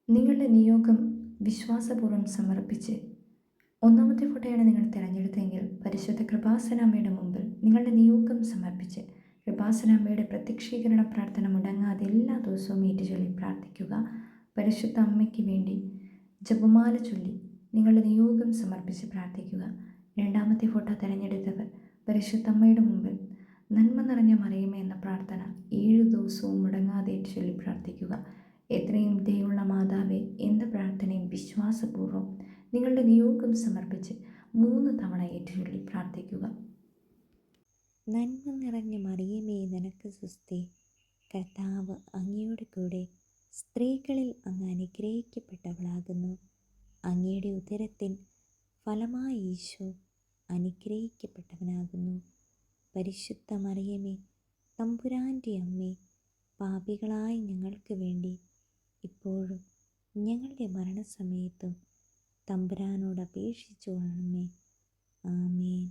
നിങ്ങളുടെ നിയോഗം വിശ്വാസപൂർവ്വം സമർപ്പിച്ച് ഒന്നാമത്തെ ഫോട്ടോയാണ് നിങ്ങൾ തിരഞ്ഞെടുത്തതെങ്കിൽ പരിശുദ്ധ കൃപാസനാമ്മയുടെ മുമ്പിൽ നിങ്ങളുടെ നിയോഗം സമർപ്പിച്ച് കൃപാസനാമ്മയുടെ പ്രത്യക്ഷീകരണ പ്രാർത്ഥന മുടങ്ങാതെ എല്ലാ ദിവസവും ഏറ്റുചൊല്ലി പ്രാർത്ഥിക്കുക. പരിശുദ്ധ അമ്മയ്ക്ക് വേണ്ടി ജപമാല ചൊല്ലി നിങ്ങളുടെ നിയോഗം സമർപ്പിച്ച് പ്രാർത്ഥിക്കുക. രണ്ടാമത്തെ ഫോട്ടോ തിരഞ്ഞെടുത്തവർ പരിശുദ്ധ അമ്മയുടെ മുമ്പിൽ നന്മ നിറഞ്ഞ മറിയമേ എന്ന പ്രാർത്ഥന 7 ദിവസവും മുടങ്ങാതെ ചൊല്ലി പ്രാർത്ഥിക്കുക. എത്രയും ദയുള്ള മാതാവേ എന്ന പ്രാർത്ഥനയും വിശ്വാസപൂർവ്വം നിങ്ങളുടെ നിയോഗം സമർപ്പിച്ച് 3 തവണ ഏറ്റുചൊല്ലി പ്രാർത്ഥിക്കുക. നന്മ നിറഞ്ഞ മറിയമേ നിനക്ക് സ്വസ്തി, കർത്താവ് അങ്ങയുടെ കൂടെ സ്ത്രീകളിൽ അങ്ങ് അനുഗ്രഹിക്കപ്പെട്ടവളാകുന്നു. അങ്ങയുടെ ഉദരത്തിൻ ഫലമായി ഈശോ അനുഗ്രഹിക്കപ്പെട്ടവനാകുന്നു. പരിശുദ്ധ മറിയമേ തമ്പുരാൻ്റെ അമ്മേ, പാപികളായ ഞങ്ങൾക്ക് വേണ്ടി ഇപ്പോഴും ഞങ്ങളുടെ മരണസമയത്തും തമ്പുരാനോട് അപേക്ഷിച്ചു കൊള്ളണമേ. ആമേൻ.